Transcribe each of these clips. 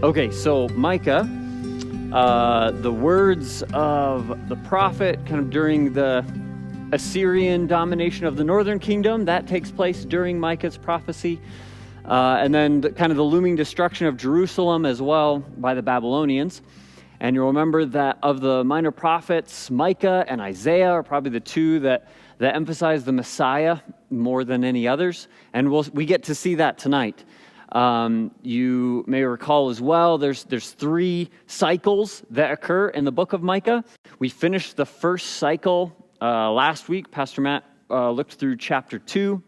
Okay, so Micah, the words of the prophet kind of during the Assyrian domination of the northern kingdom, that takes place during Micah's prophecy. And then kind of the looming destruction of Jerusalem as well by the Babylonians. And you'll remember that of the minor prophets, Micah and Isaiah are probably the two that emphasize the Messiah more than any others. And we get to see that tonight. You may recall as well, there's three cycles that occur in the book of Micah. We finished the first cycle last week. Pastor Matt looked through chapter 2.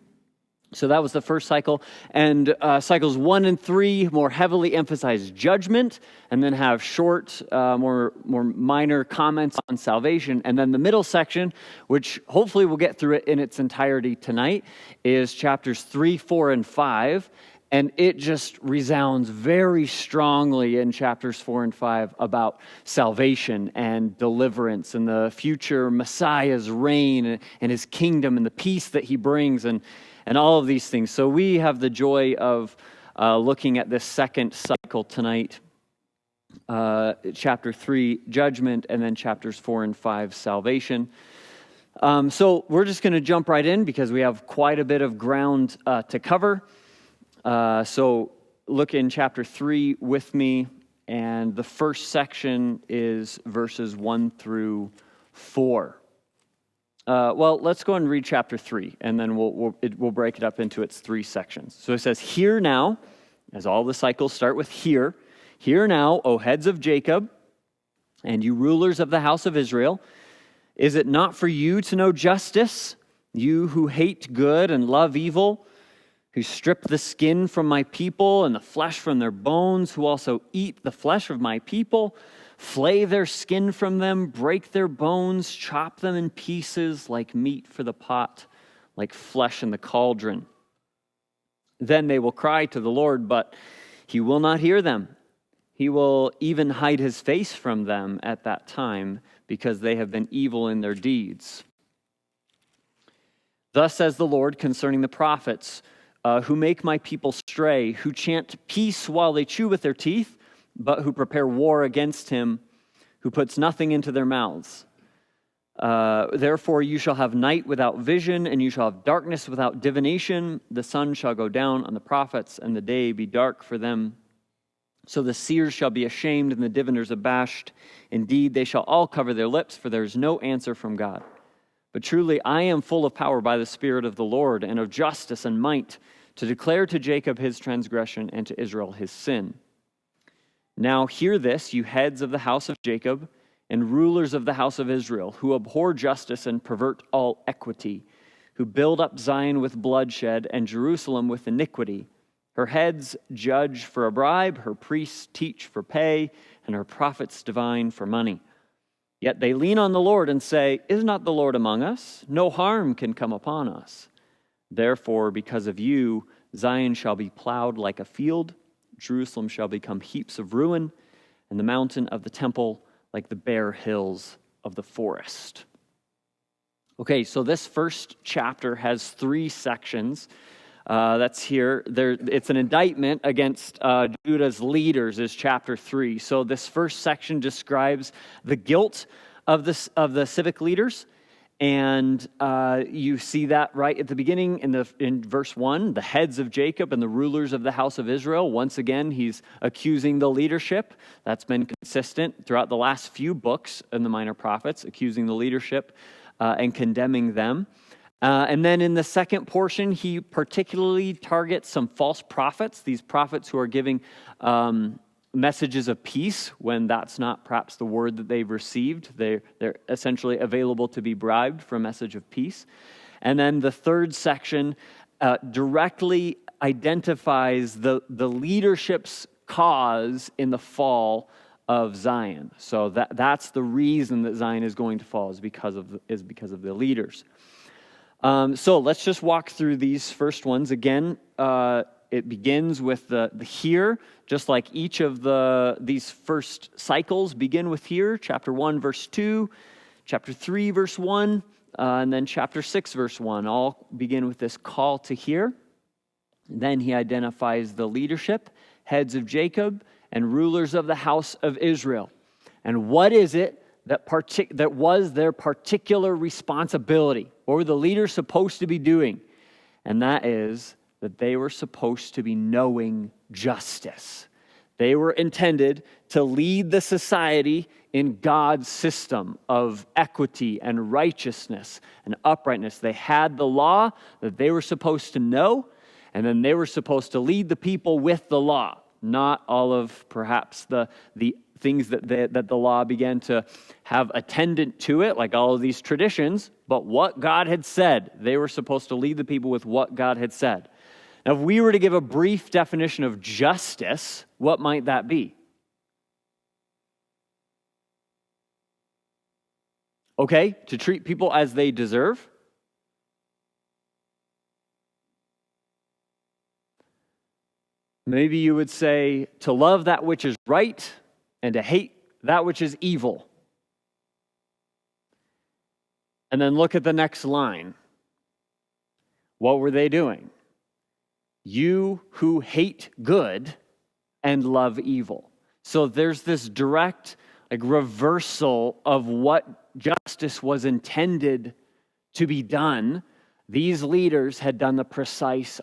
So that was the first cycle. And cycles 1 and 3 more heavily emphasize judgment and then have short, more minor comments on salvation. And then the middle section, which hopefully we'll get through it in its entirety tonight, is chapters 3, 4, and 5. And it just resounds very strongly in chapters 4 and 5 about salvation and deliverance and the future Messiah's reign and his kingdom and the peace that he brings and all of these things. So we have the joy of looking at this second cycle tonight, chapter 3, judgment, and then chapters 4 and 5, salvation. So we're just going to jump right in because we have quite a bit of ground to cover. So look in chapter 3 with me, and the first section is verses 1 through 4. Well, let's go and read chapter 3, and then we'll break it up into its three sections. So it says, "Hear now," as all the cycles start with "hear. Hear now, O heads of Jacob, and you rulers of the house of Israel. Is it not for you to know justice, you who hate good and love evil, who strip the skin from my people and the flesh from their bones, who also eat the flesh of my people, flay their skin from them, break their bones, chop them in pieces like meat for the pot, like flesh in the cauldron? Then they will cry to the Lord, but he will not hear them. He will even hide his face from them at that time, because they have been evil in their deeds. Thus says the Lord concerning the prophets, who make my people stray, who chant peace while they chew with their teeth, but who prepare war against him, who puts nothing into their mouths. Therefore you shall have night without vision, and you shall have darkness without divination. The sun shall go down on the prophets, and the day be dark for them. So the seers shall be ashamed, and the diviners abashed. Indeed, they shall all cover their lips, for there is no answer from God. But truly I am full of power by the Spirit of the Lord, and of justice and might, to declare to Jacob his transgression and to Israel his sin. Now hear this, you heads of the house of Jacob and rulers of the house of Israel, who abhor justice and pervert all equity, who build up Zion with bloodshed and Jerusalem with iniquity. Her heads judge for a bribe, her priests teach for pay, and her prophets divine for money. Yet they lean on the Lord and say, "Is not the Lord among us? No harm can come upon us." Therefore, because of you, Zion shall be plowed like a field, Jerusalem shall become heaps of ruin, and the mountain of the temple like the bare hills of the forest. Okay, so this first chapter has three sections. That's here. It's an indictment against Judah's leaders, is chapter 3. So this first section describes the guilt of the civic leaders. And you see that right at the beginning in verse 1, the heads of Jacob and the rulers of the house of Israel. Once again, he's accusing the leadership. That's been consistent throughout the last few books in the minor prophets, accusing the leadership and condemning them. And then in the second portion, he particularly targets some false prophets, these prophets who are giving messages of peace when that's not perhaps the word that they've received. They're essentially available to be bribed for a message of peace. And then the third section directly identifies the leadership's cause in the fall of Zion. So that's the reason that Zion is going to fall, is because of the leaders. So let's just walk through these first ones. Again, it begins with the here, just like each of these first cycles begin with here. Chapter 1, verse 2, chapter 3, verse 1, and then chapter 6, verse 1, all begin with this call to hear. Then he identifies the leadership, heads of Jacob, and rulers of the house of Israel. And what is it that was their particular responsibility? What were the leaders supposed to be doing? And that is that they were supposed to be knowing justice. They were intended to lead the society in God's system of equity and righteousness and uprightness. They had the law that they were supposed to know, and then they were supposed to lead the people with the law, not all of perhaps the things that the law began to have attendant to it, like all of these traditions, but what God had said. They were supposed to lead the people with what God had said. Now, if we were to give a brief definition of justice, what might that be? Okay, to treat people as they deserve. Maybe you would say to love that which is right and to hate that which is evil. And then look at the next line. What were they doing? You who hate good and love evil. So there's this direct reversal of what justice was intended to be done. These leaders had done the precise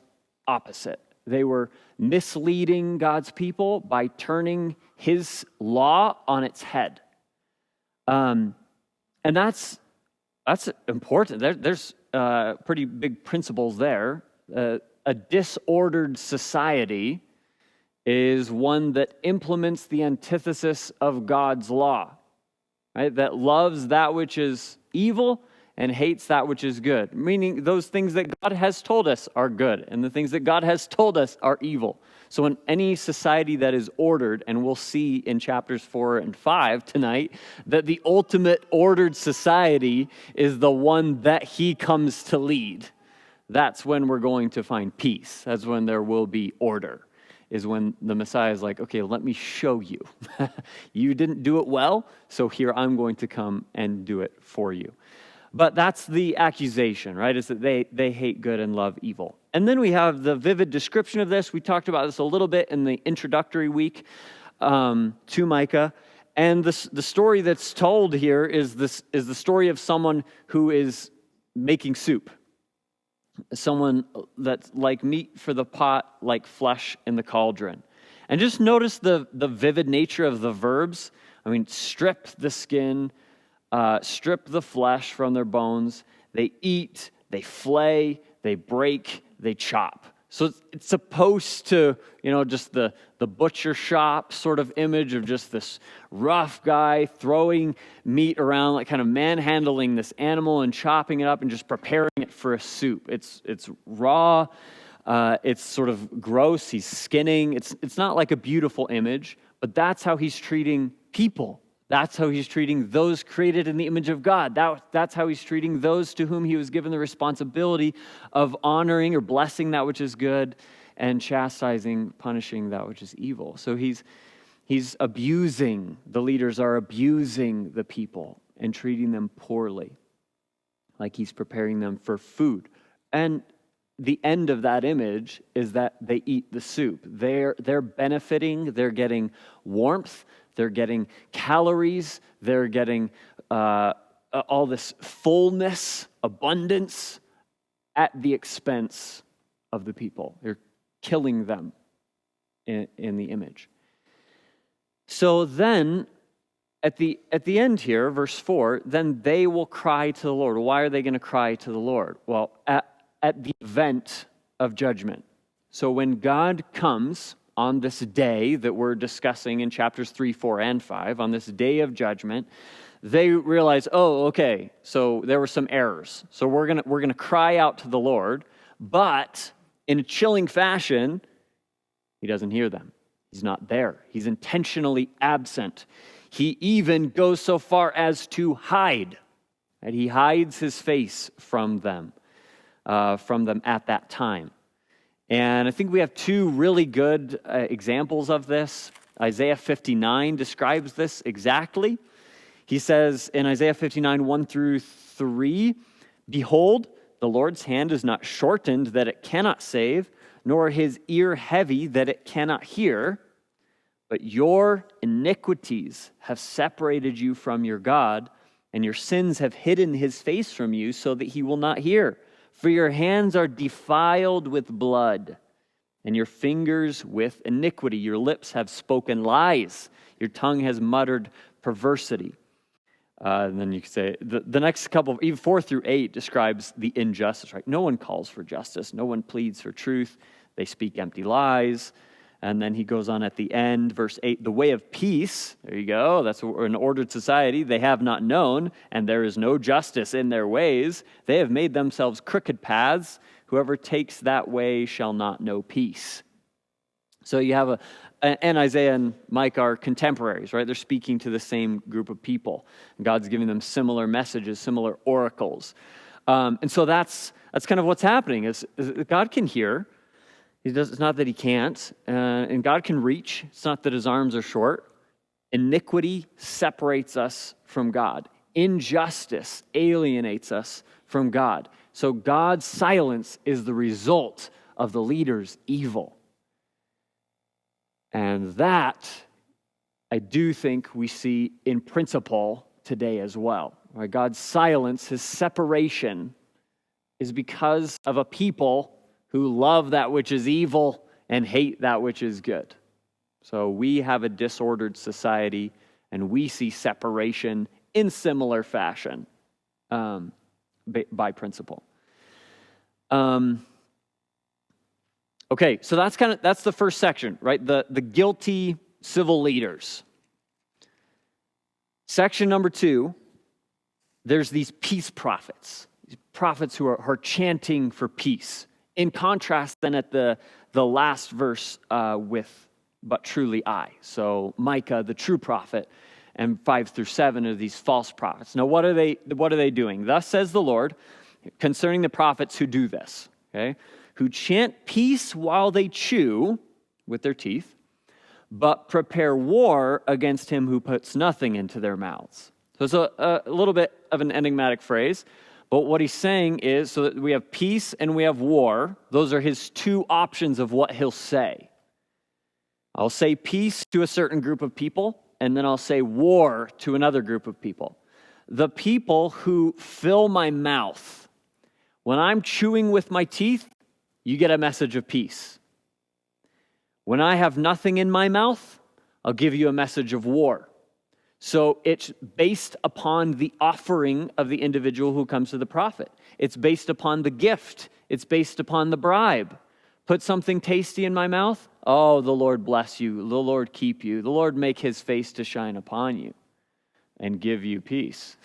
opposite. They were misleading God's people by turning his law on its head. And that's important. There's pretty big principles there. A disordered society is one that implements the antithesis of God's law, right? That loves that which is evil and hates that which is good, meaning those things that God has told us are good and the things that God has told us are evil. So in any society that is ordered, and we'll see in chapters 4 and 5 tonight, that the ultimate ordered society is the one that he comes to lead. That's when we're going to find peace. That's when there will be order, is when the Messiah is like, okay, let me show you. You didn't do it well, so here I'm going to come and do it for you. But that's the accusation, right? Is that they hate good and love evil. And then we have the vivid description of this. We talked about this a little bit in the introductory week to Micah. And the story that's told here is the story of someone who is making soup. Someone that's like meat for the pot, like flesh in the cauldron. And just notice the vivid nature of the verbs. I mean, strip the skin, strip the flesh from their bones. They eat, they flay, they break, they chop. So it's supposed to, just the butcher shop sort of image of just this rough guy throwing meat around, like kind of manhandling this animal and chopping it up and just preparing it for a soup. It's raw. It's sort of gross. He's skinning. It's not like a beautiful image, but that's how he's treating people. That's how he's treating those created in the image of God. That's how he's treating those to whom he was given the responsibility of honoring or blessing that which is good and chastising, punishing that which is evil. So he's abusing, the leaders are abusing the people and treating them poorly, like he's preparing them for food. And the end of that image is that they eat the soup. They're benefiting, they're getting warmth, they're getting calories, they're getting all this fullness, abundance at the expense of the people. They're killing them in the image. So then, at the end here, verse 4, then they will cry to the Lord. Why are they going to cry to the Lord? Well, at the event of judgment. So when God comes on this day that we're discussing in chapters 3, 4, and 5, on this day of judgment, they realize, oh, okay, so there were some errors. So we're gonna cry out to the Lord, but in a chilling fashion, he doesn't hear them. He's not there. He's intentionally absent. He even goes so far as to hide. And he hides his face from them at that time. And I think we have two really good examples of this. Isaiah 59 describes this exactly. He says in Isaiah 59, 1 through 3, behold, the Lord's hand is not shortened that it cannot save, nor his ear heavy that it cannot hear. but your iniquities have separated you from your God, and your sins have hidden his face from you so that he will not hear. For your hands are defiled with blood, and your fingers with iniquity. Your lips have spoken lies. Your tongue has muttered perversity. And then you can say, the next couple, even 4 through 8, describes the injustice, right? No one calls for justice. No one pleads for truth. They speak empty lies. And then he goes on at the end, verse 8, the way of peace, there you go, that's an ordered society, they have not known, and there is no justice in their ways. They have made themselves crooked paths. Whoever takes that way shall not know peace. So you have and Isaiah and Micah are contemporaries, right? They're speaking to the same group of people. And God's giving them similar messages, similar oracles. And so that's kind of what's happening, is God can hear. It's not that he can't. And God can reach. It's not that his arms are short. Iniquity separates us from God. Injustice alienates us from God. So God's silence is the result of the leader's evil. And that, I do think we see in principle today as well. Right? God's silence, his separation, is because of a people who love that which is evil and hate that which is good. So we have a disordered society, and we see separation in similar fashion by principle. Okay, so that's the first section, right? The guilty civil leaders. Section number 2, there's these peace prophets. These prophets who are chanting for peace. In contrast, then at the last verse with "but truly I." So Micah, the true prophet, and 5 through 7 are these false prophets. Now, what are they doing? Thus says the Lord concerning the prophets who do this. Okay, who chant peace while they chew with their teeth, but prepare war against him who puts nothing into their mouths. So it's a little bit of an enigmatic phrase. But what he's saying is, so that we have peace and we have war. Those are his 2 options of what he'll say. I'll say peace to a certain group of people, and then I'll say war to another group of people. The people who fill my mouth, when I'm chewing with my teeth, you get a message of peace. When I have nothing in my mouth, I'll give you a message of war. So it's based upon the offering of the individual who comes to the prophet. It's based upon the gift. It's based upon the bribe. Put something tasty in my mouth. Oh, the Lord bless you. The Lord keep you. The Lord make his face to shine upon you and give you peace,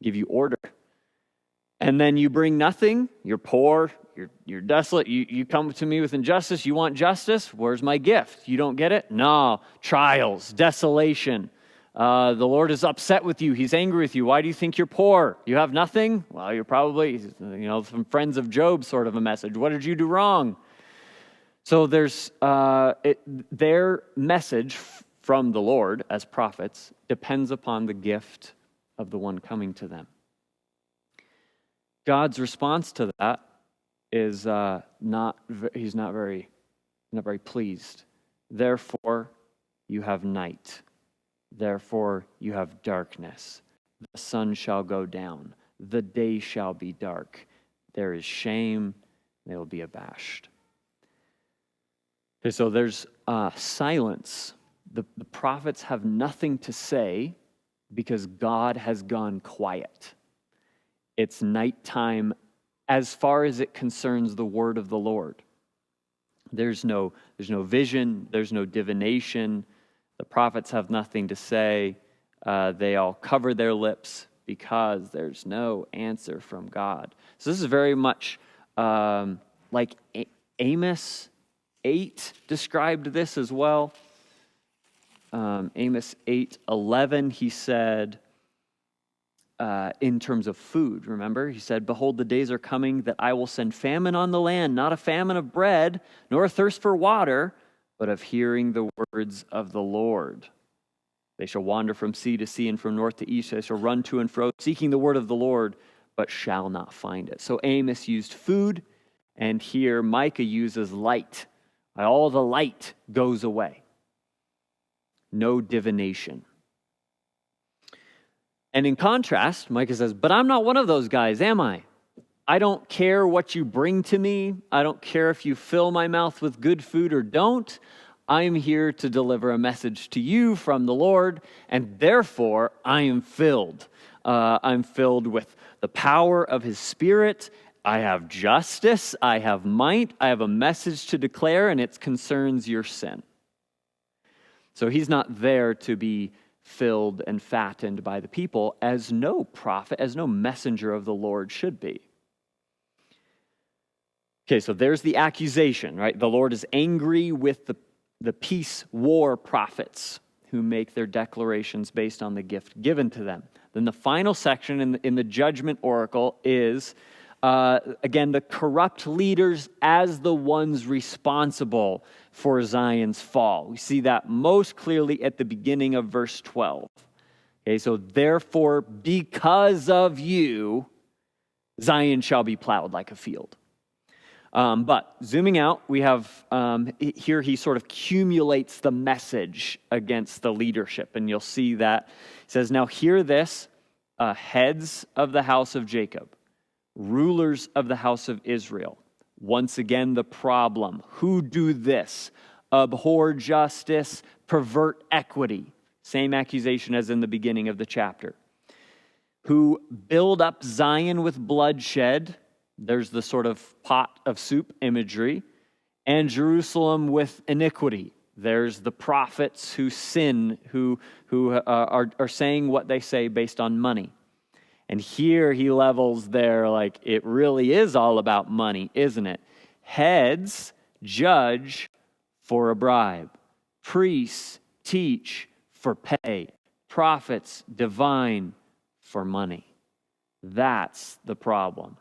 give you order. And then you bring nothing. You're poor. You're desolate. You come to me with injustice. You want justice? Where's my gift? You don't get it? No. Trials, desolation. The Lord is upset with you. He's angry with you. Why do you think you're poor? You have nothing? Well, you're probably, from Friends of Job sort of a message. What did you do wrong? So there's their message from the Lord as prophets depends upon the gift of the one coming to them. God's response to that is he's not very pleased. Therefore, you have night. Therefore, you have darkness. The sun shall go down. The day shall be dark. There is shame. They will be abashed. Okay, so there's silence. The prophets have nothing to say because God has gone quiet. It's nighttime as far as it concerns the word of the Lord. There's no vision. There's no divination. The prophets have nothing to say. They all cover their lips because there's no answer from God. So this is very much like Amos 8 described this as well. Amos 8:11, he said, in terms of food, remember? He said, "Behold, the days are coming that I will send famine on the land, not a famine of bread, nor a thirst for water, but of hearing the words of the Lord. They shall wander from sea to sea and from north to east. They shall run to and fro, seeking the word of the Lord, but shall not find it." So Amos used food, and here Micah uses light. All the light goes away. no divination. And in contrast, Micah says, but I'm not one of those guys, am I? I don't care what you bring to me. I don't care if you fill my mouth with good food or don't. I'm here to deliver a message to you from the Lord, and therefore I am filled. I'm filled with the power of his Spirit. I have justice. I have might. I have a message to declare, and it concerns your sin. So he's not there to be filled and fattened by the people, as no prophet, as no messenger of the Lord should be. Okay, so there's the accusation, right? The Lord is angry with the peace war prophets who make their declarations based on the gift given to them. Then the final section in the judgment oracle is, again, the corrupt leaders as the ones responsible for Zion's fall. We see that most clearly at the beginning of verse 12. Okay, so therefore, because of you, Zion shall be plowed like a field. But zooming out, we have here he sort of cumulates the message against the leadership. And you'll see that he says, now hear this, heads of the house of Jacob, rulers of the house of Israel. Once again, the problem. Who do this? Abhor justice, pervert equity. Same accusation as in the beginning of the chapter. Who build up Zion with bloodshed. There's the sort of pot of soup imagery. And Jerusalem with iniquity. There's the prophets who sin, who are saying what they say based on money. And here he levels there like it really is all about money, isn't it? Heads judge for a bribe. Priests teach for pay. Prophets divine for money. That's the problem.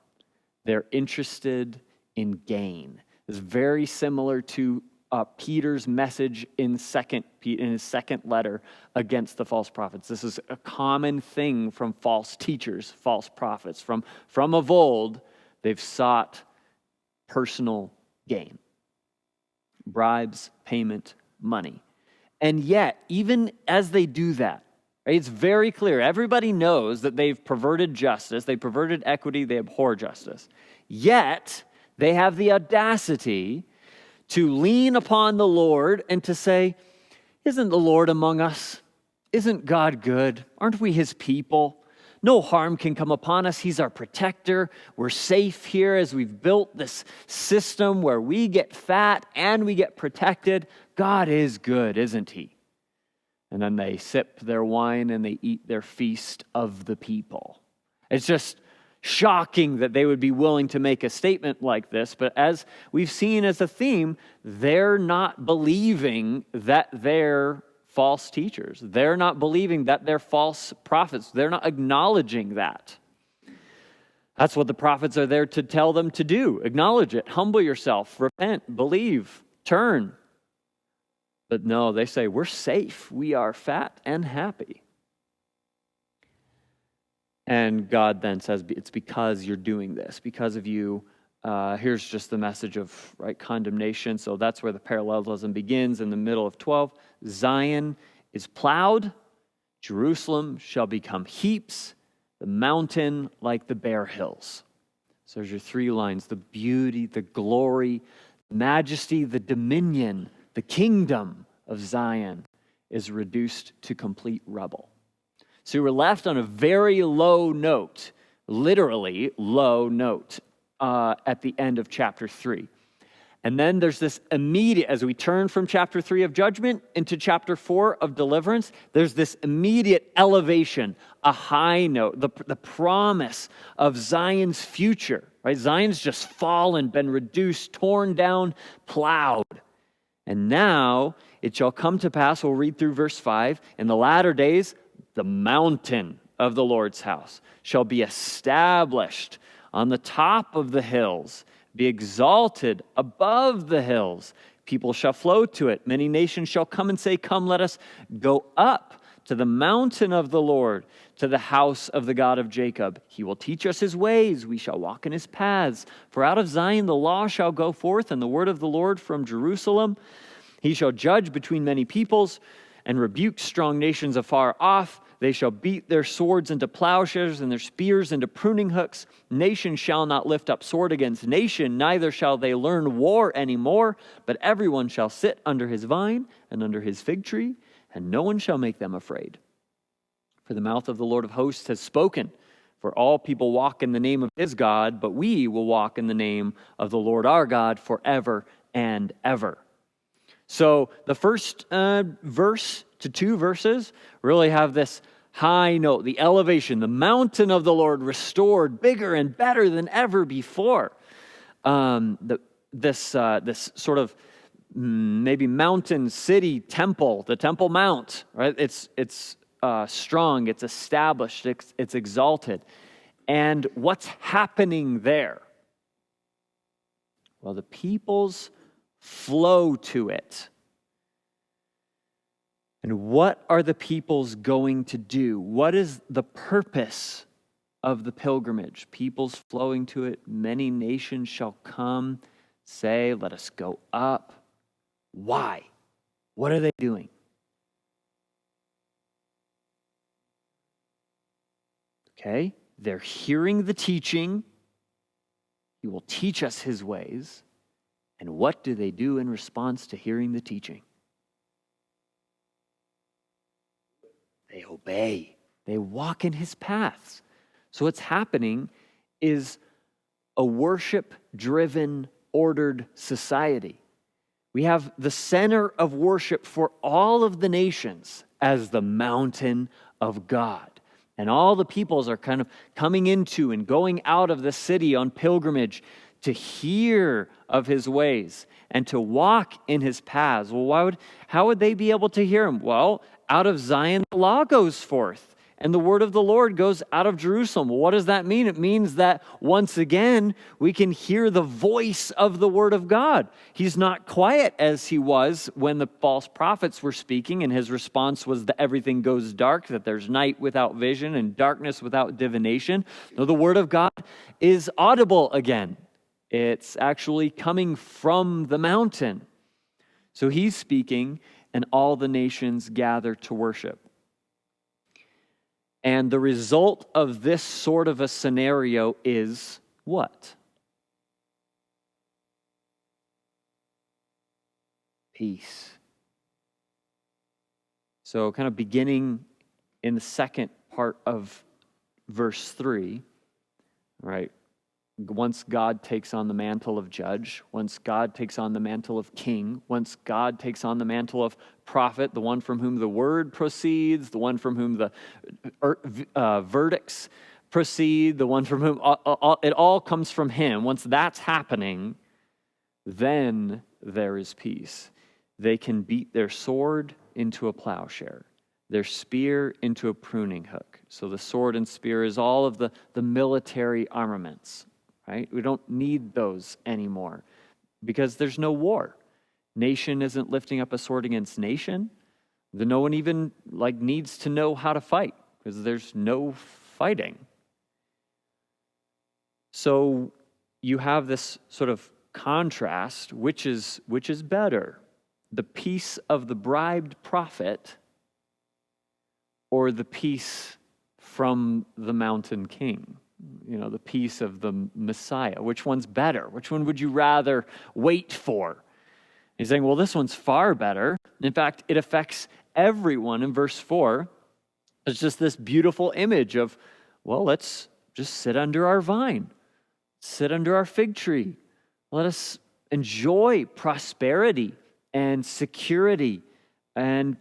They're interested in gain. It's very similar to Peter's message in his second letter against the false prophets. This is a common thing from false teachers, false prophets. From of old, they've sought personal gain. Bribes, payment, money. And yet, even as they do that, right, it's very clear. Everybody knows that they've perverted justice, they perverted equity, they abhor justice. Yet, they have the audacity to lean upon the Lord and to say, isn't the Lord among us? Isn't God good? Aren't we his people? No harm can come upon us. He's our protector. We're safe here as we've built this system where we get fat and we get protected. God is good, isn't he? And then they sip their wine and they eat their feast of the people. It's just shocking that they would be willing to make a statement like this, but as we've seen as a theme, they're not believing that they're false teachers. They're not believing that they're false prophets. They're not acknowledging that. That's what the prophets are there to tell them to do. Acknowledge it. Humble yourself. Repent. Believe. Turn. But no, they say, we're safe. We are fat and happy. And God then says, it's because you're doing this, because of you. Here's just the message of condemnation. So that's where the parallelism begins in the middle of 12. Zion is plowed. Jerusalem shall become heaps. The mountain like the bare hills. So there's your three lines. The beauty, the glory, majesty, the dominion, the kingdom of Zion is reduced to complete rubble. So we're left on a very low note, literally low note, at the end of chapter 3. And then there's this immediate, as we turn from chapter 3 of judgment into chapter 4 of deliverance, there's this immediate elevation, a high note, the promise of Zion's future, right? Zion's just fallen, been reduced, torn down, plowed. And now it shall come to pass, we'll read through verse 5, in the latter days, the mountain of the Lord's house shall be established on the top of the hills, be exalted above the hills. People shall flow to it. Many nations shall come and say, come, let us go up to the mountain of the Lord, to the house of the God of Jacob. He will teach us his ways. We shall walk in his paths. For out of Zion the law shall go forth, and the word of the Lord from Jerusalem. He shall judge between many peoples, and rebuke strong nations afar off. They shall beat their swords into plowshares and their spears into pruning hooks. Nation shall not lift up sword against nation, neither shall they learn war anymore, but everyone shall sit under his vine and under his fig tree, and no one shall make them afraid. For the mouth of the Lord of hosts has spoken. For all people walk in the name of his God, but we will walk in the name of the Lord our God forever and ever. So the first verse to 2 verses really have this high note, the elevation, the mountain of the Lord restored, bigger and better than ever before. This sort of maybe mountain city temple, the Temple Mount, right? It's strong, it's established, it's exalted. And what's happening there? Well, the peoples flow to it. And what are the peoples going to do? What is the purpose of the pilgrimage? Peoples flowing to it, many nations shall come, say, let us go up. Why? What are they doing? Okay, they're hearing the teaching. He will teach us his ways. And what do they do in response to hearing the teaching? They obey. They walk in his paths. So what's happening is a worship-driven, ordered society. We have the center of worship for all of the nations as the mountain of God. And all the peoples are kind of coming into and going out of the city on pilgrimage to hear of his ways and to walk in his paths. Well, how would they be able to hear him? Well, out of Zion the law goes forth, and the word of the Lord goes out of Jerusalem. Well, what does that mean? It means that once again, we can hear the voice of the word of God. He's not quiet as he was when the false prophets were speaking, and his response was that everything goes dark, that there's night without vision and darkness without divination. No, the word of God is audible again. It's actually coming from the mountain. So he's speaking, and all the nations gather to worship. And the result of this sort of a scenario is what? Peace. So kind of beginning in the second part of verse 3, right? Once God takes on the mantle of judge, once God takes on the mantle of king, once God takes on the mantle of prophet, the one from whom the word proceeds, the one from whom the verdicts proceed, the one from whom it all comes from him. Once that's happening, then there is peace. They can beat their sword into a plowshare, their spear into a pruning hook. So the sword and spear is all of the military armaments. Right? We don't need those anymore because there's no war. Nation isn't lifting up a sword against nation. No one even needs to know how to fight because there's no fighting. So you have this sort of contrast, which is better, the peace of the bribed prophet or the peace from the mountain king? The peace of the Messiah. Which one's better? Which one would you rather wait for? He's saying, well, this one's far better. In fact, it affects everyone. In verse 4, it's just this beautiful image of, well, let's just sit under our vine, sit under our fig tree. Let us enjoy prosperity and security and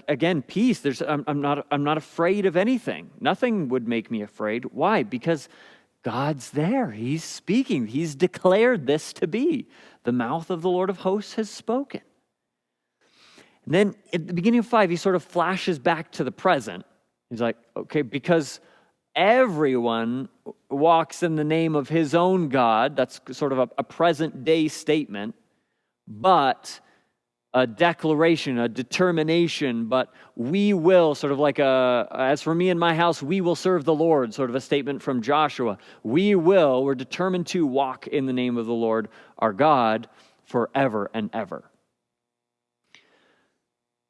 again, peace. I'm not afraid of anything. Nothing would make me afraid. Why? Because God's there. He's speaking. He's declared this to be. The mouth of the Lord of hosts has spoken. And then at the beginning of 5, he sort of flashes back to the present. He's like, okay, because everyone walks in the name of his own God. That's sort of a present day statement. But a declaration, a determination, but we will, sort of like as for me and my house, we will serve the Lord, sort of a statement from Joshua. We're determined to walk in the name of the Lord our God forever and ever.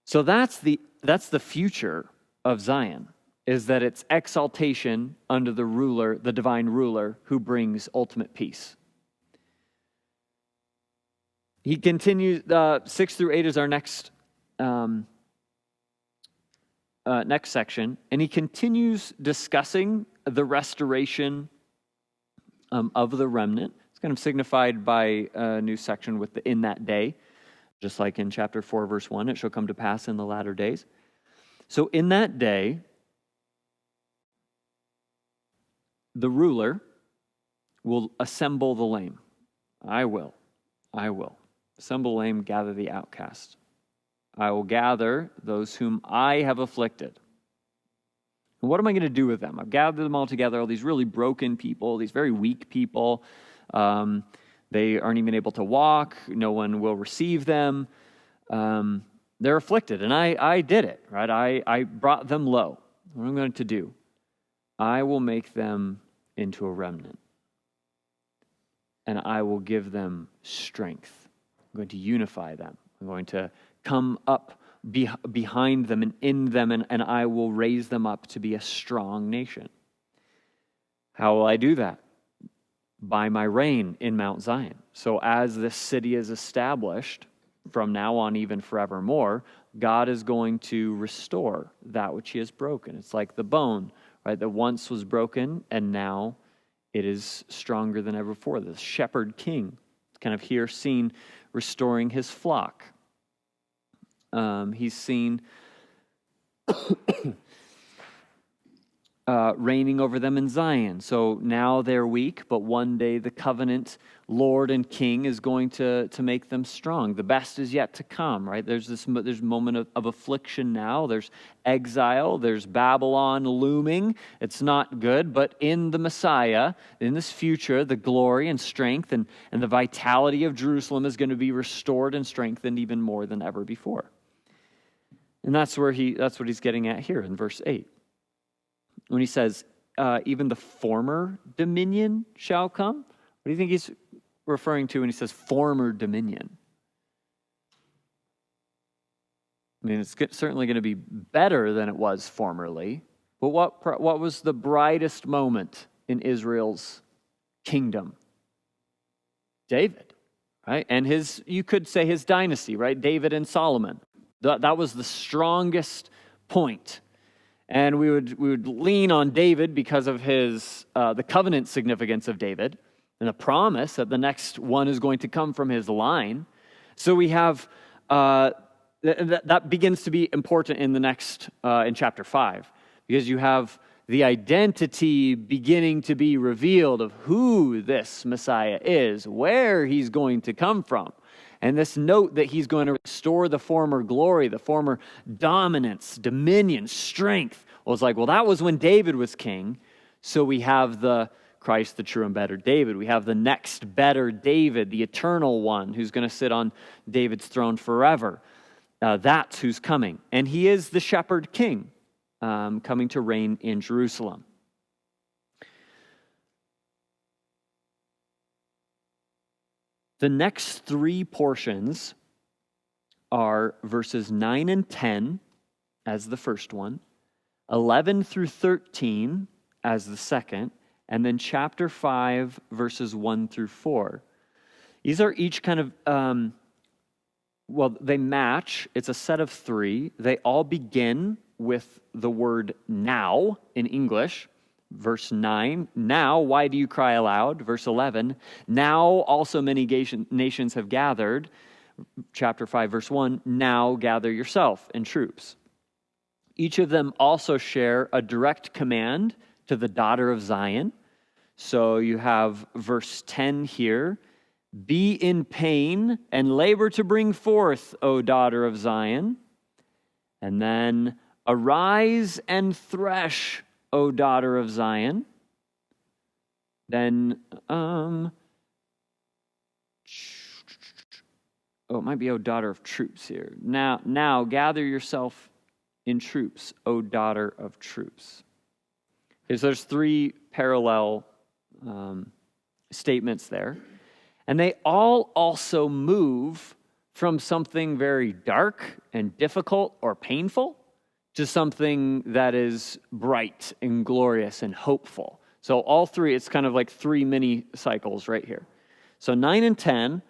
So that's the future of Zion, is that it's exaltation under the ruler, the divine ruler, who brings ultimate peace. He continues, 6 through 8 is our next section, and he continues discussing the restoration of the remnant. It's kind of signified by a new section with the "in that day," just like in chapter 4, verse 1, it shall come to pass in the latter days. So in that day, the ruler will assemble the lame. I will. Assemble the lame, gather the outcast. I will gather those whom I have afflicted. And what am I going to do with them? I've gathered them all together, all these really broken people, these very weak people. They aren't even able to walk. No one will receive them. They're afflicted, and I did it, right? I brought them low. What am I going to do? I will make them into a remnant, and I will give them strength. I'm going to unify them. I'm going to come up behind them and in them, and I will raise them up to be a strong nation. How will I do that? By my reign in Mount Zion. So as this city is established, from now on, even forevermore, God is going to restore that which he has broken. It's like the bone, right, that once was broken, and now it is stronger than ever before. The shepherd king, kind of here seen restoring his flock. He's seen reigning over them in Zion. So now they're weak, but one day the covenant Lord and King is going to make them strong. The best is yet to come, right? There's a moment of affliction now. There's exile. There's Babylon looming. It's not good, but in the Messiah, in this future, the glory and strength and the vitality of Jerusalem is going to be restored and strengthened even more than ever before. And that's what he's getting at here in verse 8. When he says, even the former dominion shall come. What do you think he's referring to when he says former dominion? I mean, it's certainly going to be better than it was formerly. But what was the brightest moment in Israel's kingdom? David, right? And you could say his dynasty, right? David and Solomon. That was the strongest point. And we would lean on David because of the covenant significance of David and the promise that the next one is going to come from his line. So we have that begins to be important in the next in chapter 5, because you have the identity beginning to be revealed of who this Messiah is, where he's going to come from. And this note that he's going to restore the former glory, the former dominance, dominion, strength. Well, it's like, well, that was when David was king. So we have the Christ, the true and better David. We have the next better David, the eternal one, who's going to sit on David's throne forever. That's who's coming. And he is the shepherd king coming to reign in Jerusalem. The next three portions are verses 9 and 10 as the first one, 11 through 13 as the second, and then chapter 5, verses 1 through 4. These are each kind of, they match. It's a set of three. They all begin with the word now in English. Verse 9, now, why do you cry aloud? Verse 11, now also many nations have gathered. Chapter 5, verse 1, now gather yourself in troops. Each of them also share a direct command to the daughter of Zion. So you have verse 10 here, be in pain and labor to bring forth, O daughter of Zion. And then, arise and thresh, O daughter of Zion. Then, it might be O daughter of troops here. Now gather yourself in troops, O daughter of troops. Okay, so there's three parallel statements there. And they all also move from something very dark and difficult or painful to something that is bright and glorious and hopeful. So all three, it's kind of like three mini cycles right here. So 9 and 10,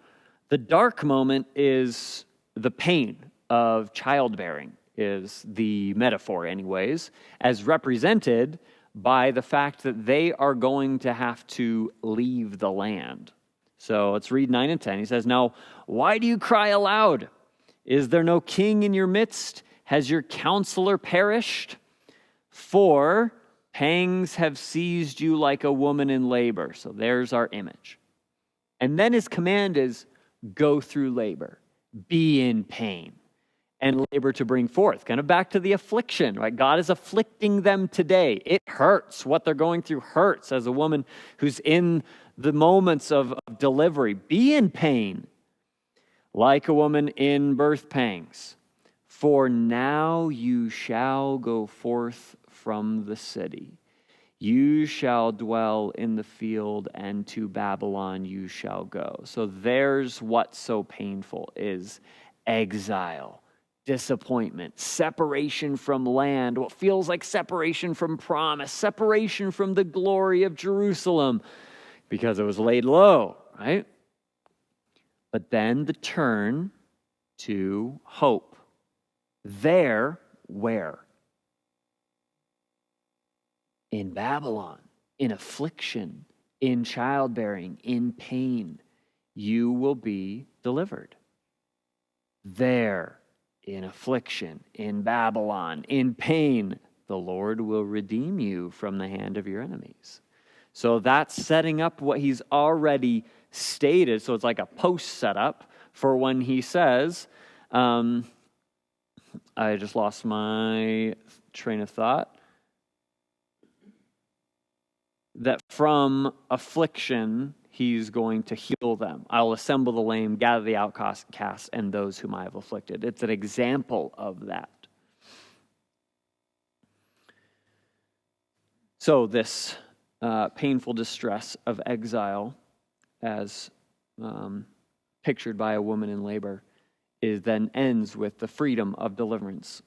the dark moment is the pain of childbearing, is the metaphor anyways, as represented by the fact that they are going to have to leave the land. So let's read 9 and 10. He says, "Now, why do you cry aloud? Is there no king in your midst? Has your counselor perished? For pangs have seized you like a woman in labor." So there's our image. And then his command is, go through labor, be in pain, and labor to bring forth. Kind of back to the affliction, right? God is afflicting them today. It hurts. What they're going through hurts as a woman who's in the moments of delivery. Be in pain, like a woman in birth pangs. For now you shall go forth from the city. You shall dwell in the field, and to Babylon you shall go. So there's what's so painful is exile, disappointment, separation from land, what feels like separation from promise, separation from the glory of Jerusalem, because it was laid low, right? But then the turn to hope. There, where? In Babylon, in affliction, in childbearing, in pain, you will be delivered. There, in affliction, in Babylon, in pain, the Lord will redeem you from the hand of your enemies. So that's setting up what he's already stated. So it's like a post setup for when he says, I just lost my train of thought. That from affliction, he's going to heal them. I will assemble the lame, gather the outcasts, and those whom I have afflicted. It's an example of that. So this painful distress of exile, as pictured by a woman in labor, is then ends with the freedom of deliverance,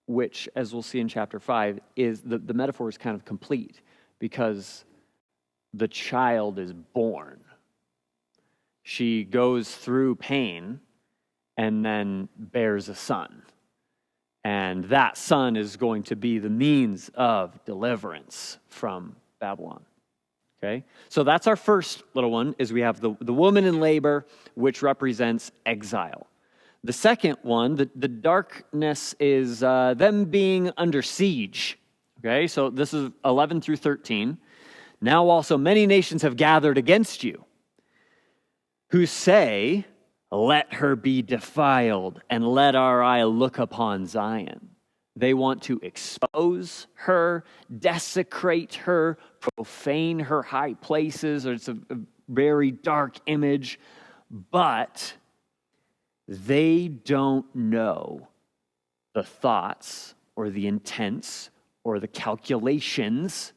which, as we'll see in chapter 5, is the metaphor is kind of complete because the child is born. She goes through pain and then bears a son. And that son is going to be the means of deliverance from Babylon. Okay? So that's our first little one, is we have the woman in labor, which represents exile. The second one, the darkness, is them being under siege. Okay? So this is 11 through 13. Now also many nations have gathered against you, who say, let her be defiled, and let our eye look upon Zion. They want to expose her, desecrate her, profane her high places. It's a very dark image, but they don't know the thoughts or the intents or the calculations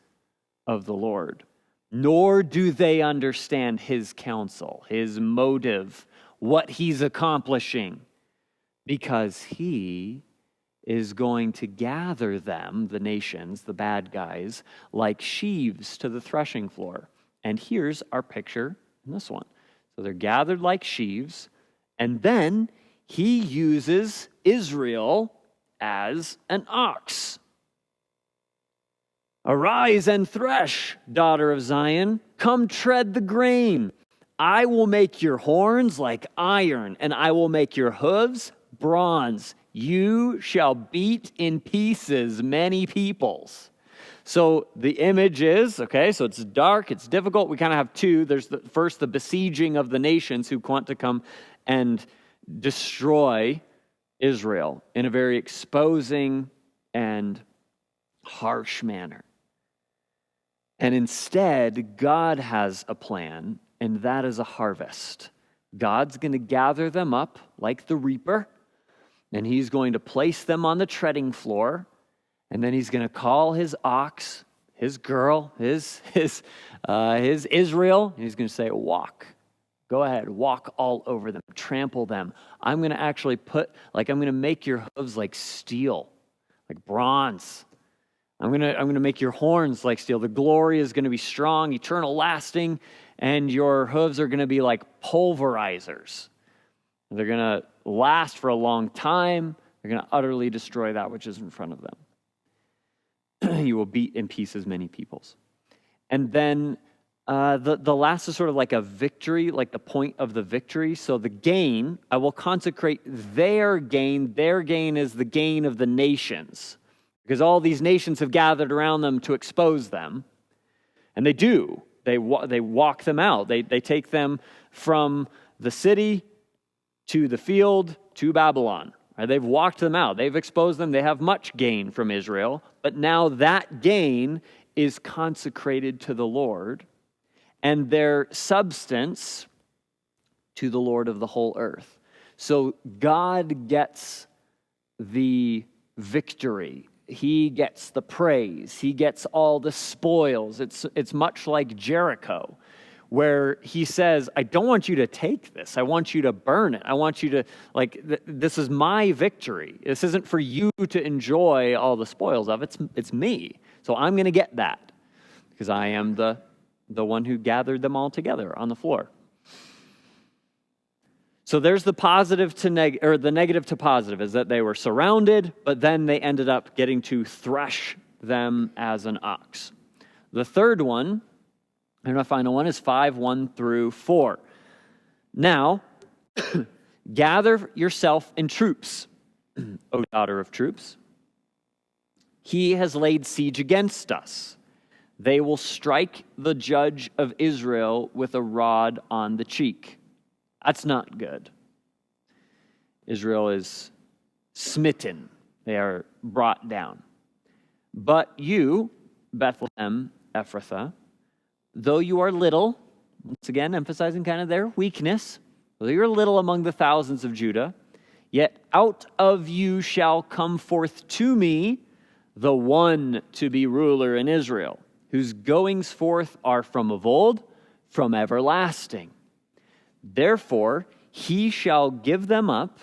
of the Lord, nor do they understand his counsel, his motive, what he's accomplishing, because he is going to gather them, the nations, the bad guys, like sheaves to the threshing floor. And here's our picture in this one. So they're gathered like sheaves, and then he uses Israel as an ox. Arise and thresh, daughter of Zion. Come tread the grain. I will make your horns like iron, and I will make your hooves bronze. You shall beat in pieces many peoples. So the image is, okay, so it's dark, it's difficult. We kind of have two. There's first the besieging of the nations who want to come and destroy Israel in a very exposing and harsh manner. And instead, God has a plan, and that is a harvest. God's going to gather them up like the reaper, and he's going to place them on the treading floor, and then he's going to call his ox, his girl, his Israel, and he's going to say, walk, Go ahead, walk all over them, trample them. I'm going to actually I'm going to make your hooves like steel, like bronze. I'm going to make your horns like steel. The glory is going to be strong, eternal, lasting, and your hooves are going to be like pulverizers. They're going to last for a long time. They're going to utterly destroy that which is in front of them. You will beat in pieces many peoples. And then the last is sort of like a victory, like the point of the victory. So the gain, I will consecrate their gain. Their gain is the gain of the nations, because all these nations have gathered around them to expose them. And they do. They walk them out. They take them from the city to the field to Babylon. Right? They've walked them out. They've exposed them. They have much gain from Israel. But now that gain is consecrated to the Lord, and their substance to the Lord of the whole earth. So God gets the victory. He gets the praise. He gets all the spoils. It's much like Jericho, where he says, I don't want you to take this. I want you to burn it. I want you to, this is my victory. This isn't for you to enjoy all the spoils of. It's me. So I'm going to get that, because I am the one who gathered them all together on the floor. So there's the positive to the negative to positive, is that they were surrounded, but then they ended up getting to thresh them as an ox. The third one, and our final one, is 5:1 through 4. Now, gather yourself in troops, O daughter of troops. He has laid siege against us. They will strike the judge of Israel with a rod on the cheek. That's not good. Israel is smitten. They are brought down. But you, Bethlehem Ephrathah, though you are little, once again emphasizing kind of their weakness, though you're little among the thousands of Judah, yet out of you shall come forth to me the one to be ruler in Israel, whose goings forth are from of old, from everlasting. Therefore, he shall give them up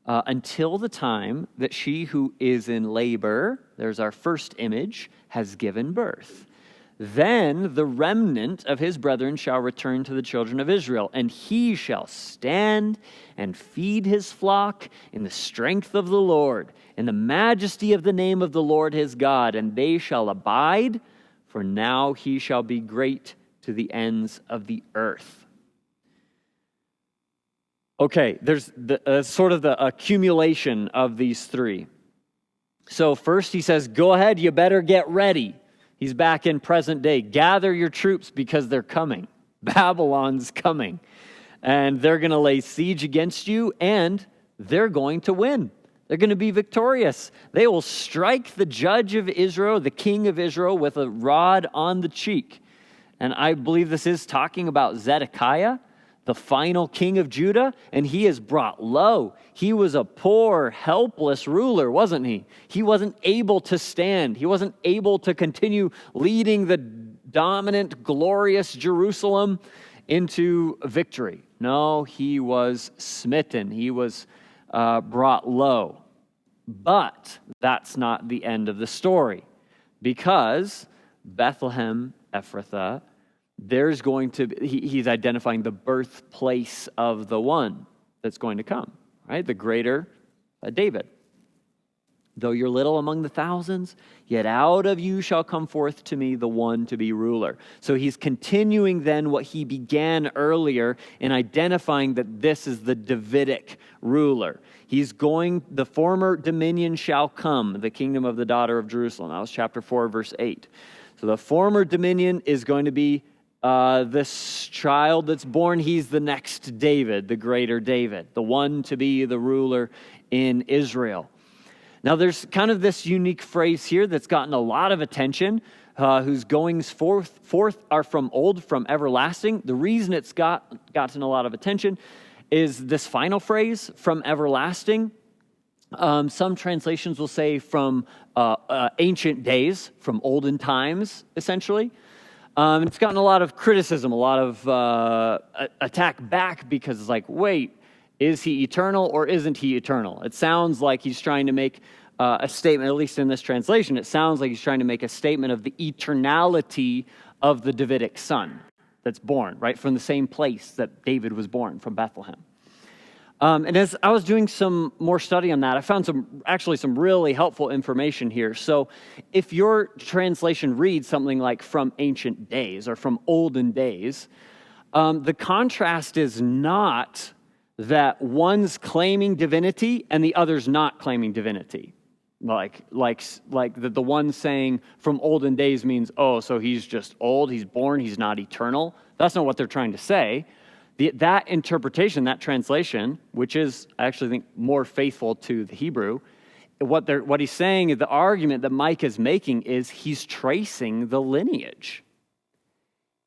until the time that she who is in labor, there's our first image, has given birth. Then the remnant of his brethren shall return to the children of Israel, and he shall stand and feed his flock in the strength of the Lord, in the majesty of the name of the Lord his God, and they shall abide, for now he shall be great to the ends of the earth. Okay, there's sort of the accumulation of these three. So first he says, go ahead, you better get ready. He's back in present day. Gather your troops because they're coming. Babylon's coming. And they're going to lay siege against you, and they're going to win. They're going to be victorious. They will strike the judge of Israel, the king of Israel, with a rod on the cheek. And I believe this is talking about Zedekiah, the final king of Judah, and he is brought low. He was a poor, helpless ruler, wasn't he? He wasn't able to stand. He wasn't able to continue leading the dominant, glorious Jerusalem into victory. No, he was smitten. He was brought low. But that's not the end of the story, because Bethlehem Ephrathah, there's going to be, he's identifying the birthplace of the one that's going to come, right? The greater David. Though you're little among the thousands, yet out of you shall come forth to me the one to be ruler. So he's continuing then what he began earlier in identifying that this is the Davidic ruler. He's going, the former dominion shall come, the kingdom of the daughter of Jerusalem. That was chapter 4, verse 8. So the former dominion is going to be this child that's born. He's the next David, the greater David, the one to be the ruler in Israel. Now there's kind of this unique phrase here that's gotten a lot of attention, whose goings forth are from old, from everlasting. The reason it's gotten a lot of attention is this final phrase, from everlasting. Some translations will say from ancient days, from olden times, essentially. It's gotten a lot of criticism, a lot of attack back, because it's like, wait, is he eternal or isn't he eternal? It sounds like he's trying to make a statement, at least in this translation, it sounds like he's trying to make a statement of the eternality of the Davidic son that's born, right, from the same place that David was born, from Bethlehem. And as I was doing some more study on that, I found some really helpful information here. So if your translation reads something like from ancient days or from olden days, the contrast is not that one's claiming divinity and the other's not claiming divinity. Like the one saying from olden days means, oh, so he's just old, he's born, he's not eternal. That's not what they're trying to say. That interpretation, that translation, which is, I actually think, more faithful to the Hebrew, what he's saying, the argument that Micah is making is he's tracing the lineage.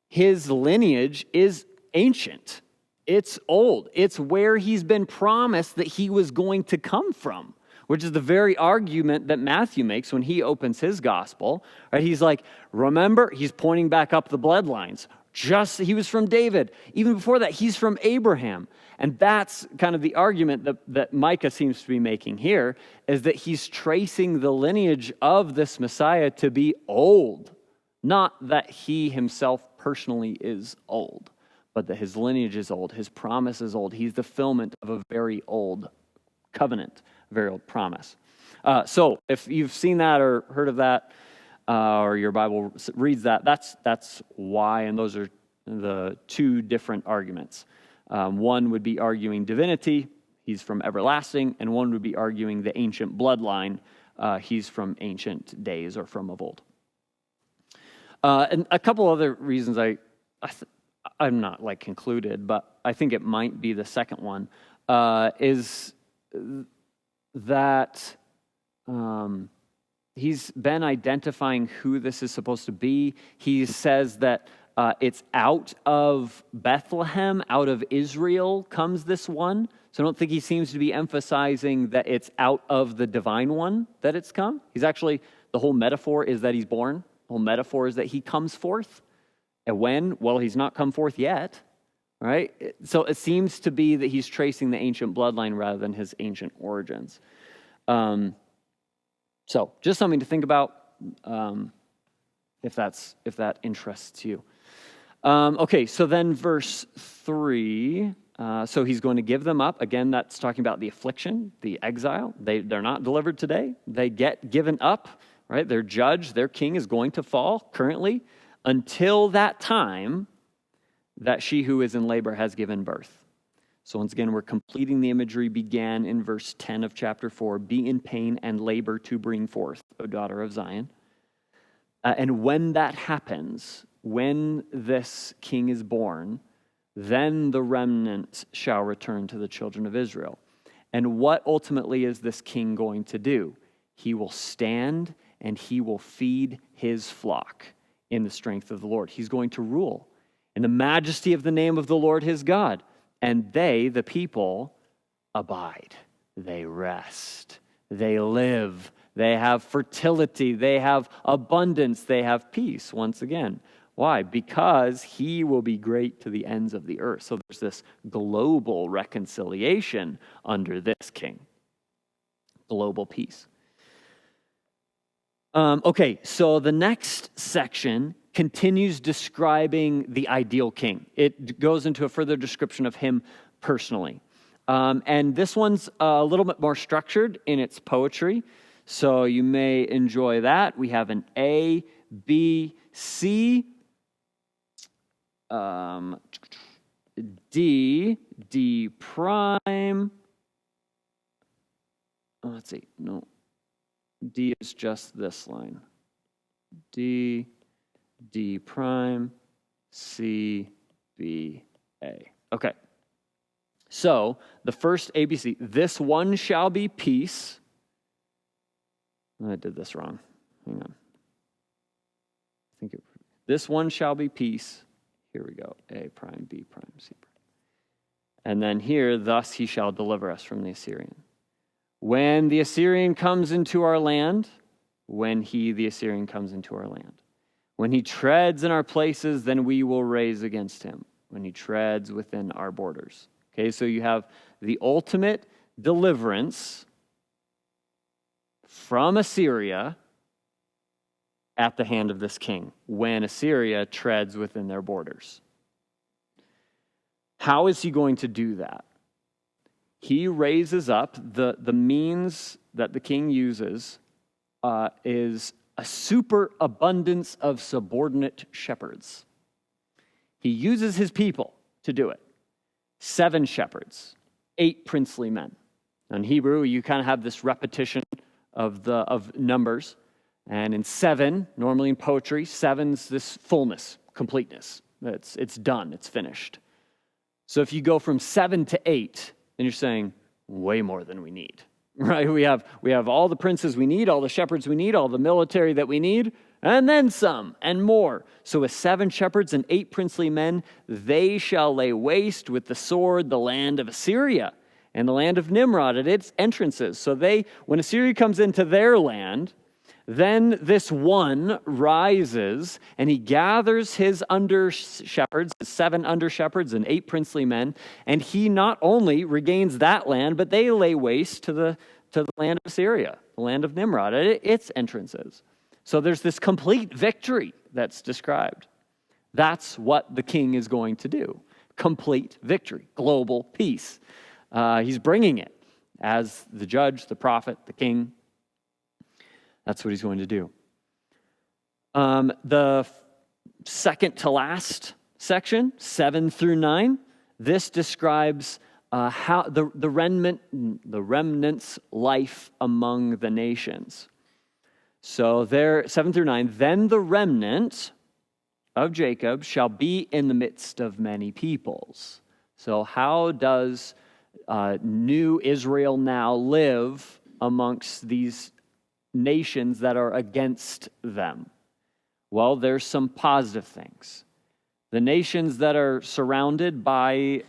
His lineage is ancient. It's old. It's where he's been promised that he was going to come from, which is the very argument that Matthew makes when he opens his gospel. Right? He's like, remember, he's pointing back up the bloodlines. He was from David. Even before that, he's from Abraham. And that's kind of the argument that Micah seems to be making here, is that he's tracing the lineage of this Messiah to be old. Not that he himself personally is old, but that his lineage is old, his promise is old. He's the fulfillment of a very old covenant, a very old promise. So if you've seen that or heard of that, or your Bible reads that, that's why, and those are the two different arguments. One would be arguing divinity, he's from everlasting, and one would be arguing the ancient bloodline, he's from ancient days or from of old. And a couple other reasons I'm not like concluded, but I think it might be the second one, is that he's been identifying who this is supposed to be. He says that it's out of Bethlehem, out of Israel comes this one. So I don't think he seems to be emphasizing that it's out of the divine one that it's come. He's actually, the whole metaphor is that he's born. The whole metaphor is that he comes forth. And when? Well, he's not come forth yet, right? So it seems to be that he's tracing the ancient bloodline rather than his ancient origins. So just something to think about if that interests you. Okay, so then verse 3, so he's going to give them up. Again, that's talking about the affliction, the exile. They're not delivered today. They get given up, right? Their judge, their king is going to fall currently until that time that she who is in labor has given birth. So once again, we're completing the imagery began in verse 10 of chapter 4. Be in pain and labor to bring forth, O daughter of Zion. And when that happens, when this king is born, then the remnant shall return to the children of Israel. And what ultimately is this king going to do? He will stand and he will feed his flock in the strength of the Lord. He's going to rule in the majesty of the name of the Lord his God. And they, the people, abide. They rest. They live. They have fertility. They have abundance. They have peace. Once again. Why? Because he will be great to the ends of the earth. So there's this global reconciliation under this king. Global peace. Okay, so the next section continues describing the ideal king. It goes into a further description of him personally. And this one's a little bit more structured in its poetry, so you may enjoy that. We have an A, B, C, D, D prime. Oh, let's see, no. D is just this line. D, D prime, C, B, A. Okay. So, the first ABC, this one shall be peace. I did this wrong. Hang on. This one shall be peace. Here we go. A prime, B prime, C prime. And then here, thus he shall deliver us from the Assyrian. When the Assyrian comes into our land, when he, the Assyrian, comes into our land. When he treads in our places, then we will raise against him, when he treads within our borders. Okay, so you have the ultimate deliverance from Assyria at the hand of this king, when Assyria treads within their borders. How is he going to do that? He raises up, the means that the king uses is a superabundance of subordinate shepherds. He uses his people to do it. 7 shepherds, 8 princely men. In Hebrew, you kind of have this repetition of numbers. And in 7, normally in poetry, 7's this fullness, completeness. It's done, it's finished. So if you go from 7 to 8, then you're saying, way more than we need. Right? We have all the princes we need, all the shepherds we need, all the military that we need, and then some, and more. So with 7 shepherds and 8 princely men, they shall lay waste with the sword the land of Assyria and the land of Nimrod at its entrances. So when Assyria comes into their land, then this one rises, and he gathers his under-shepherds, 7 under-shepherds and 8 princely men, and he not only regains that land, but they lay waste to the land of Assyria, the land of Nimrod, at its entrances. So there's this complete victory that's described. That's what the king is going to do. Complete victory, global peace. He's bringing it as the judge, the prophet, the king. That's what he's going to do. The second to last section, 7 through 9, this describes how the remnant's life among the nations. So there, 7 through 9, then the remnant of Jacob shall be in the midst of many peoples. So how does new Israel now live amongst these nations that are against them? Well, there's some positive things. The nations that are surrounded by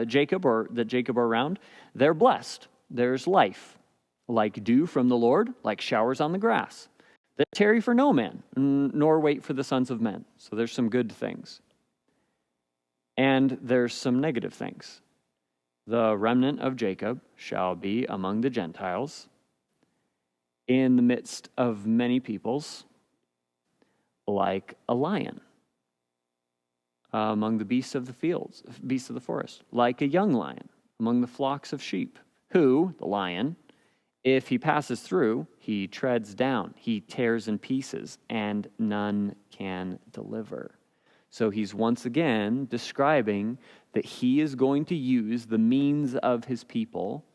Jacob, or that Jacob are around, they're blessed. There's life, like dew from the Lord, like showers on the grass, that tarry for no man, nor wait for the sons of men. So there's some good things. And there's some negative things. The remnant of Jacob shall be among the Gentiles, in the midst of many peoples, like a lion, among the beasts of the fields, beasts of the forest, like a young lion among the flocks of sheep, who, the lion, if he passes through, he treads down, he tears in pieces, and none can deliver. So he's once again describing that he is going to use the means of his people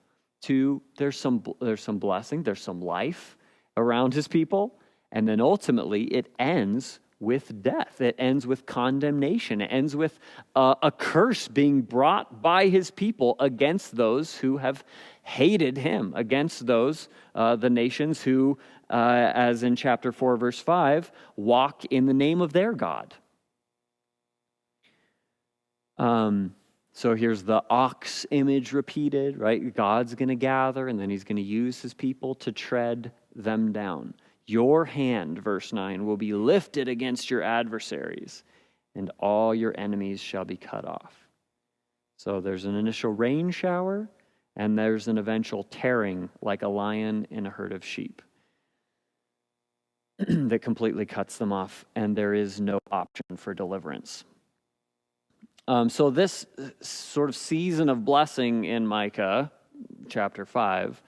to, there's some blessing, there's some life around his people, and then ultimately it ends with death. It ends with condemnation. It ends with a curse being brought by his people against those who have hated him, against those, the nations who, as in chapter 4, verse 5, walk in the name of their God. So here's the ox image repeated, right? God's going to gather, and then he's going to use his people to tread them down. Your hand, verse 9, will be lifted against your adversaries, and all your enemies shall be cut off. So there's an initial rain shower, and there's an eventual tearing like a lion in a herd of sheep that completely cuts them off, and there is no option for deliverance. So this sort of season of blessing in Micah, chapter 5,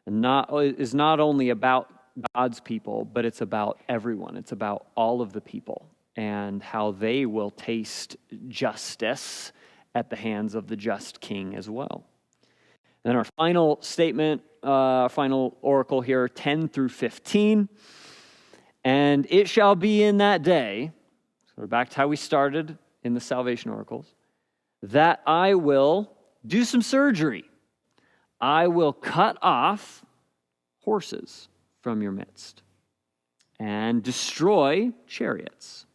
is not only about God's people, but it's about everyone. It's about all of the people and how they will taste justice at the hands of the just king as well. Then our final statement, final oracle here, 10 through 15. And it shall be in that day, so we're back to how we started in the salvation oracles, that I will do some surgery. I will cut off horses from your midst and destroy chariots.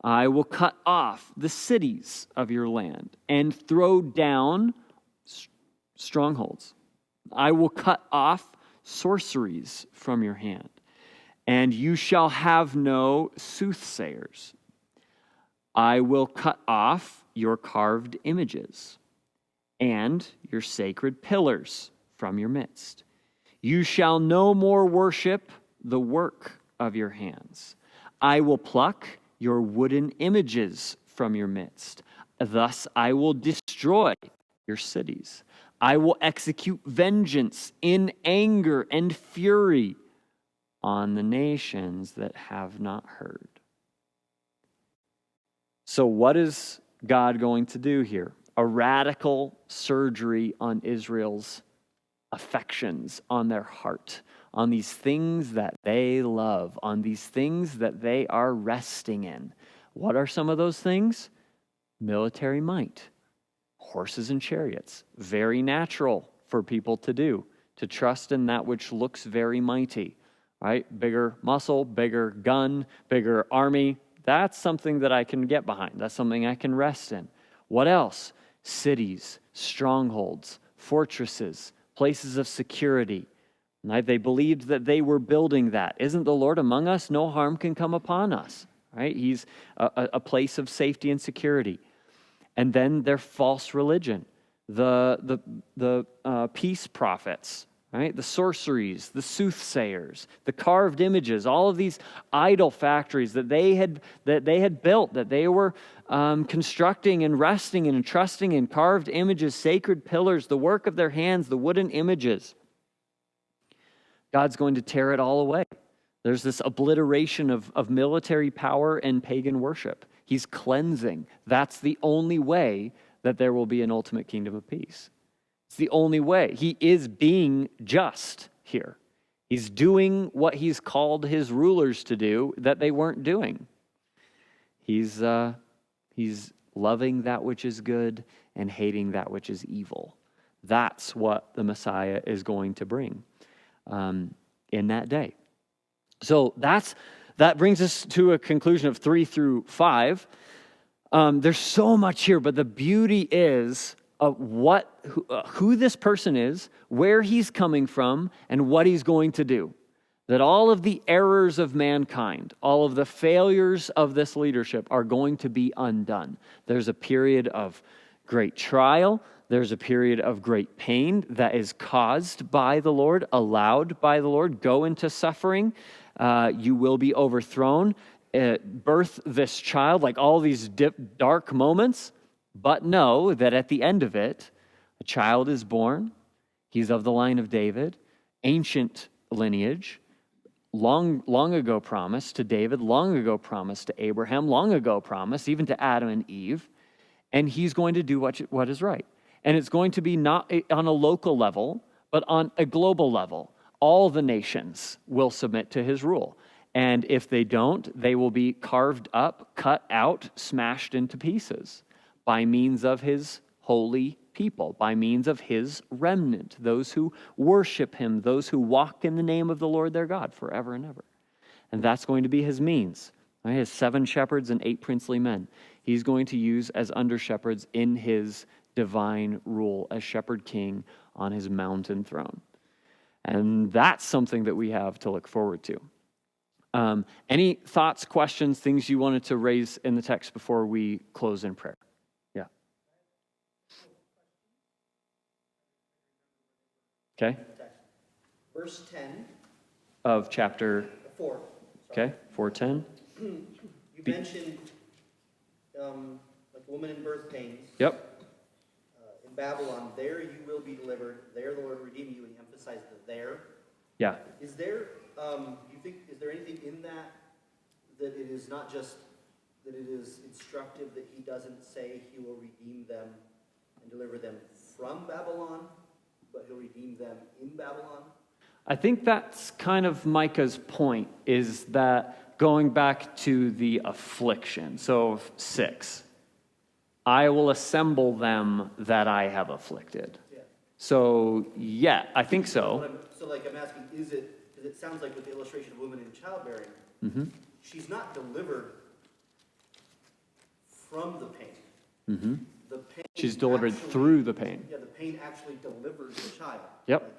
I will cut off the cities of your land and throw down strongholds. I will cut off sorceries from your hand, And you shall have no soothsayers. I will cut off your carved images and your sacred pillars from your midst. You shall no more worship the work of your hands. I will pluck your wooden images from your midst. Thus I will destroy your cities. I will execute vengeance in anger and fury on the nations that have not heard. So what is God going to do here? A radical surgery on Israel's affections, on their heart, on these things that they love, on these things that they are resting in. What are some of those things? Military might, horses and chariots. Very natural for people to do, to trust in that which looks very mighty. Right? Bigger muscle, bigger gun, bigger army. That's something that I can get behind. That's something I can rest in. What else? Cities, strongholds, fortresses, places of security. Right? They believed that they were building that. Isn't the Lord among us? No harm can come upon us. Right? He's a place of safety and security. And then their false religion, the peace prophets. Right? The sorceries, the soothsayers, the carved images, all of these idol factories that they had built, that they were constructing and resting in and trusting in, carved images, sacred pillars, the work of their hands, the wooden images. God's going to tear it all away. There's this obliteration of military power and pagan worship. He's cleansing. That's the only way that there will be an ultimate kingdom of peace. It's the only way. He is being just here. He's doing what he's called his rulers to do that they weren't doing. He's loving that which is good and hating that which is evil. That's what the Messiah is going to bring in that day. So that brings us to a conclusion of 3 through 5. There's so much here, but the beauty is who this person is, where he's coming from, and what he's going to do. That all of the errors of mankind, all of the failures of this leadership are going to be undone. There's a period of great trial. There's a period of great pain that is caused by the Lord, allowed by the Lord. Go into suffering. You will be overthrown. Birth this child, like all these dark moments. But know that at the end of it, a child is born. He's of the line of David, ancient lineage, long ago promised to David, long ago promised to Abraham, long ago promised even to Adam and Eve. And he's going to do what is right. And it's going to be not on a local level, but on a global level. All the nations will submit to his rule. And if they don't, they will be carved up, cut out, smashed into pieces by means of his holy people, by means of his remnant, those who worship him, those who walk in the name of the Lord their God forever and ever. And that's going to be his means. He has 7 shepherds and 8 princely men. He's going to use as under-shepherds in his divine rule as shepherd king on his mountain throne. And that's something that we have to look forward to. Any thoughts, questions, things you wanted to raise in the text before we close in prayer? Yeah. Okay. Verse 10 of chapter 4. Okay, 4:10. You mentioned like a woman in birth pains. Yep. In Babylon, there you will be delivered. There the Lord will redeem you, and he emphasized the there. Yeah. Is there, is there anything in that it is not just that it is instructive that he doesn't say he will redeem them and deliver them from Babylon, but he'll redeem them in Babylon? I think that's kind of Micah's point, is that going back to the affliction. So 6, I will assemble them that I have afflicted. Yeah. So, yeah, I think so. I'm asking, is it, because it sounds like with the illustration of women in childbearing, she's not delivered from the pain. The pain she's delivered through the pain. Yeah, the pain actually delivers the child. Yep.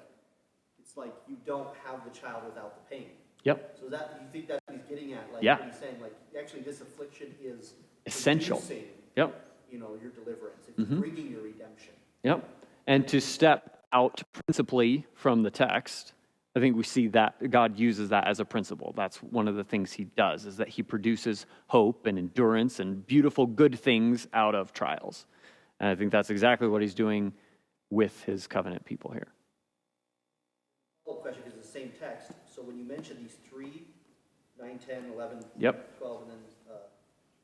It's like you don't have the child without the pain. Yep. So that, you think that he's getting at, like, Yeah. what he's saying, like, actually this affliction is Essential. producing, Yep. your deliverance. It's bringing your redemption. Yep. And to step out principally from the text, I think we see that God uses that as a principle. That's one of the things he does, is that he produces hope and endurance and beautiful good things out of trials. And I think that's exactly what he's doing with his covenant people here. Follow-up question, because it's the same text. So when you mention these three, 9, 10, 11, Yep. 12, and then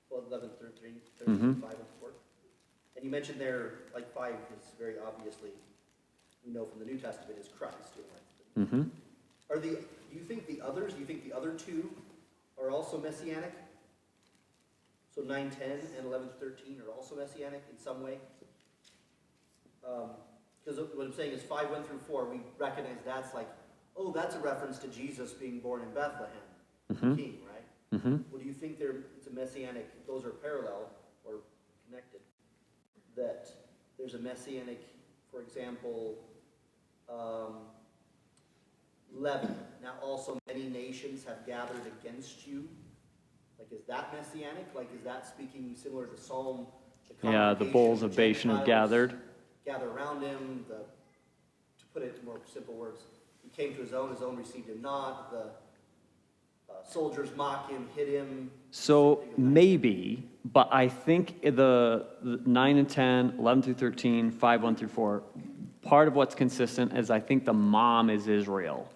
12, 11, 13, 5, and 4. And you mentioned there, like 5 is very obviously, we know from the New Testament, is Christ. Mm-hmm. Do you think the other two are also messianic? So 9, 10, and 11 to 13 are also messianic in some way? Because what I'm saying is 5, 1 through 4, we recognize that's like, oh, that's a reference to Jesus being born in Bethlehem, the king, right? Mm-hmm. Well, do you think it's a messianic, those are parallel or connected? That there's a messianic, for example, 11. Now also many nations have gathered against you. Like, is that messianic? Like, is that speaking similar to Psalm? The bulls of Bashan have gathered. Gather around him. To put it in more simple words, he came to his own received him not. The soldiers mock him, hit him. So maybe, but I think the 9 and 10, 11 through 13, 5, 1 through 4, part of what's consistent is I think the mom is Israel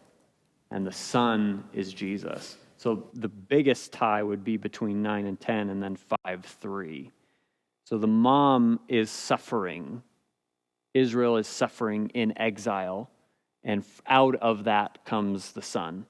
and the son is Jesus. So the biggest tie would be between 9 and 10 and then 5, 3. So the mom is suffering. Israel is suffering in exile, and out of that comes the son.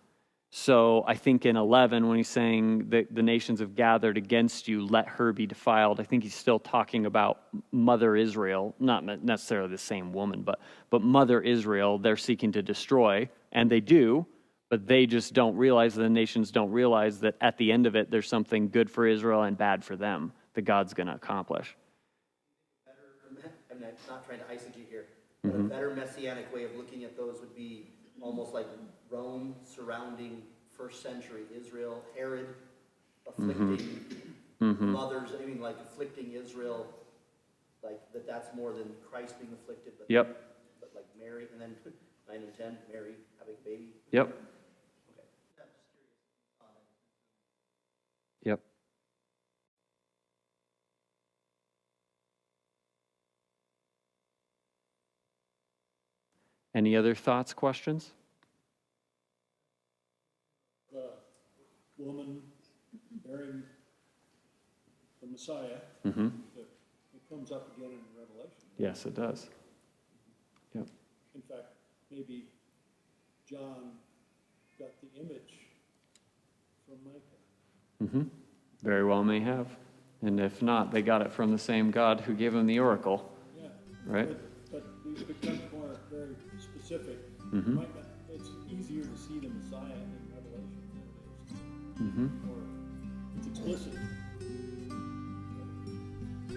So I think in 11, when he's saying that the nations have gathered against you, let her be defiled, I think he's still talking about Mother Israel, not necessarily the same woman, but Mother Israel they're seeking to destroy, and they do, but they just don't realize, the nations don't realize that at the end of it, there's something good for Israel and bad for them that God's going to accomplish. I'm not trying to eisegete here, but a better messianic way of looking at those would be almost like Rome surrounding first century Israel, Herod afflicting mothers, like afflicting Israel, like that's more than Christ being afflicted, but, but like Mary, and then 9 and 10, Mary having a baby. Yep. Okay. I'm just curious. Yep. Any other thoughts, questions? The woman bearing the Messiah, Mm-hmm. it comes up again in Revelation. Yes, it does. Yep. In fact, maybe John got the image from Micah. Mm-hmm. Very well may have. And if not, they got it from the same God who gave them the oracle. Yeah. Right. But these become more very specific. Mm-hmm. It's easier to see the Messiah in Revelation than it is. Mm-hmm. Or it's explicit.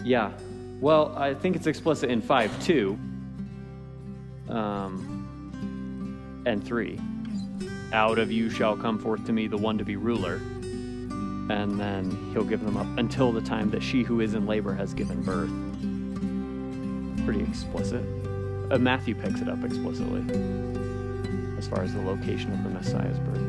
Yeah. Well, I think it's explicit in 5 too. And 3. Out of you shall come forth to me the one to be ruler. And then he'll give them up until the time that she who is in labor has given birth. Pretty explicit. Matthew picks it up explicitly as far as the location of the Messiah's birth.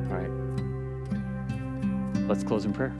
All right. Let's close in prayer.